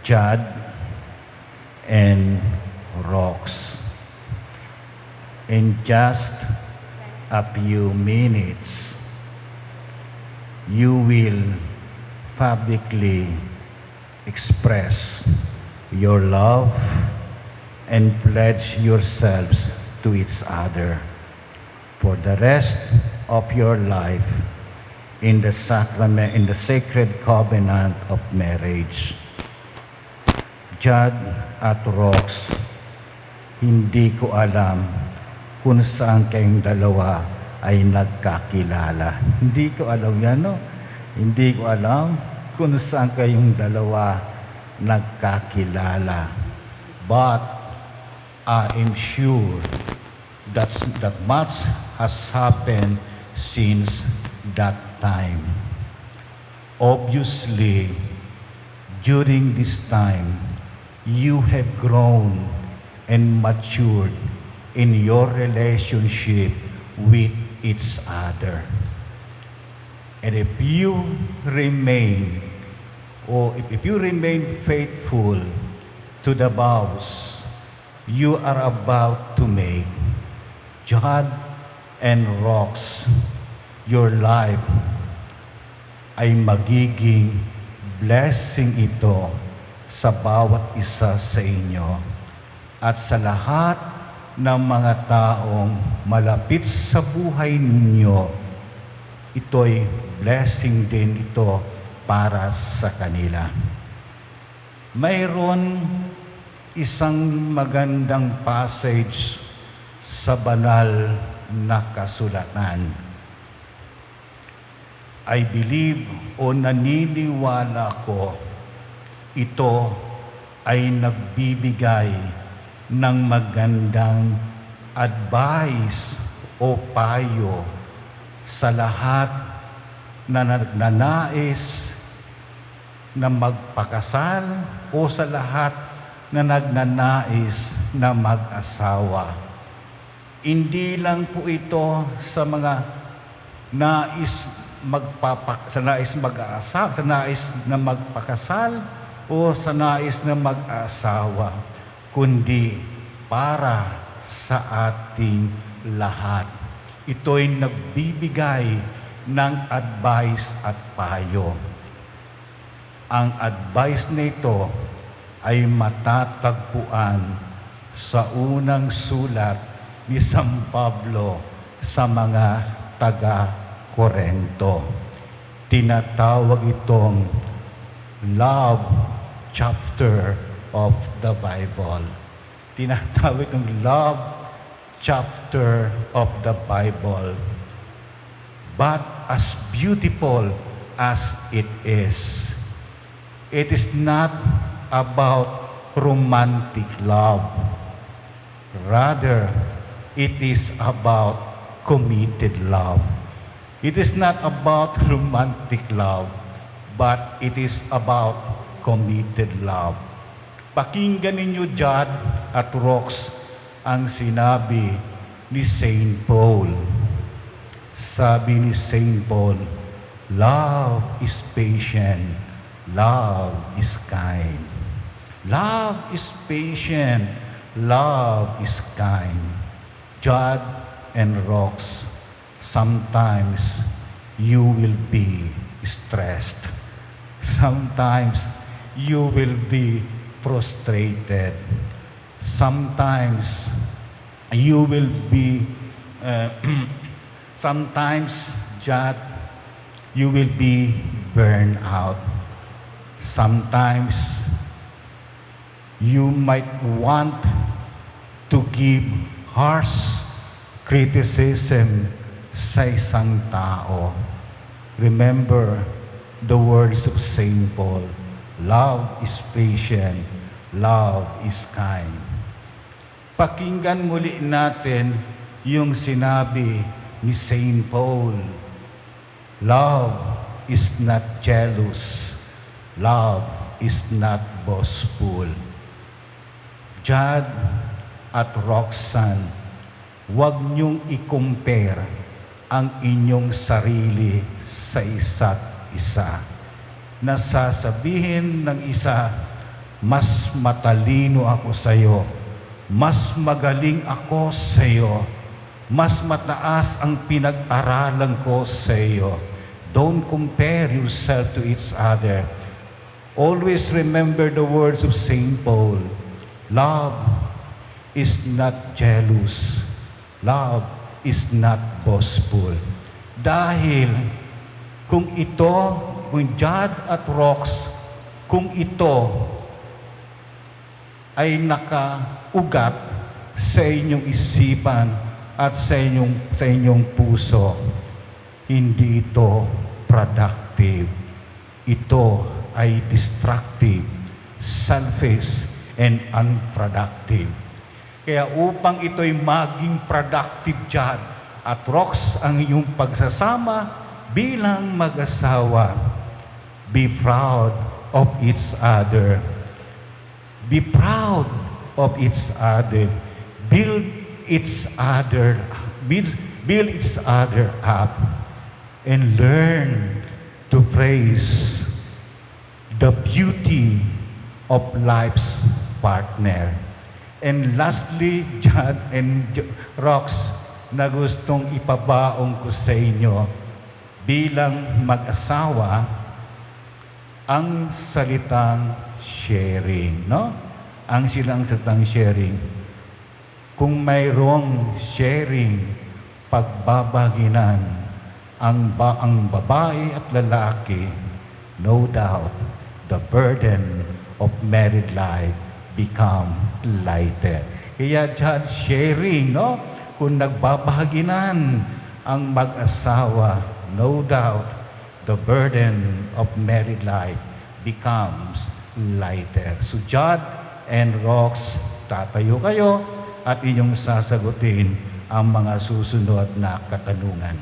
Jad and Rox. In just a few minutes, you will publicly express your love and pledge yourselves to each other for the rest of your life in the sacrament, in the sacred covenant of marriage. Jad at Rox, hindi ko alam kung saan kayong dalawa ay nagkakilala. Hindi ko alam yan, no? Hindi ko alam kung saan kayong dalawa nagkakilala. But I am sure that much has happened since that time. Obviously, during this time, you have grown and matured in your relationship with each other. And if you remain faithful to the vows you are about to make, Jad and Rox, your life ay magiging blessing ito sa bawat isa sa inyo at sa lahat ng mga taong malapit sa buhay ninyo. Ito'y blessing din ito para sa kanila. Mayroon isang magandang passage sa banal na kasulatan. I believe o naniniwala ko ito ay nagbibigay ng magandang advice o payo sa lahat na nagnanais na magpakasal o sa lahat na nagnanais na mag-asawa. Hindi lang po ito sa mga nais mag-aasawa, sa nais na magpakasal o sa nais na mag-asawa, kundi para sa ating lahat. Ito'y nagbibigay ng advice at payo. Ang advice nito ay matatagpuan sa unang sulat ni San Pablo sa mga taga-Korento. Tinatawag itong love chapter of the Bible. Tinatawag itong love chapter of the Bible. But as beautiful as it is not about romantic love. Rather, it is about committed love. It is not about romantic love, but it is about committed love. Pakinggan ninyo, Jad at Rox, ang sinabi ni Saint Paul. Sabi ni Saint Paul, love is patient, love is kind. Love is patient, love is kind. Jad and Rox, sometimes you will be stressed. Sometimes you will be frustrated. Sometimes you will be, sometimes, Jad, you will be burned out. Sometimes you might want to give harsh criticism sa isang tao. Remember the words of Saint Paul, love is patient, love is kind. Pakinggan muli natin yung sinabi ni Saint Paul, love is not jealous, love is not boastful. Jad at Roxanne, huwag niyong i-compare ang inyong sarili sa isa't isa. Nasasabihin ng isa, mas matalino ako sa iyo, mas magaling ako sa iyo, mas mataas ang pinag-aralan ko sa iyo. Don't compare yourself to each other. Always remember the words of St. Paul. Love is not jealous. Love is not boastful. Dahil kung Jad at Rox, kung ito ay nakaugat sa inyong isipan at sa inyong puso, hindi ito productive. Ito ay destructive, selfish, and unproductive. Kaya upang ito'y maging productive, Jad at Rox, ang iyong pagsasama bilang mag-asawa, be proud of each other. Be proud of each other. Build each other up, and learn to praise the beauty of life's partner. And lastly, Jad and Rox, na gustong ipabaong ko sa inyo bilang mag-asawa, ang salitang sharing, no? Ang salitang sharing. Kung mayroong sharing, pagbabaginan ang babae at lalaki, no doubt, the burden of married life become lighter. Kaya dyan, sharing, no? Kung nagbabaginan ang mag-asawa, no doubt, the burden of married life becomes lighter. So, Jad and Rox, tatayo kayo at inyong sasagutin ang mga susunod na katanungan.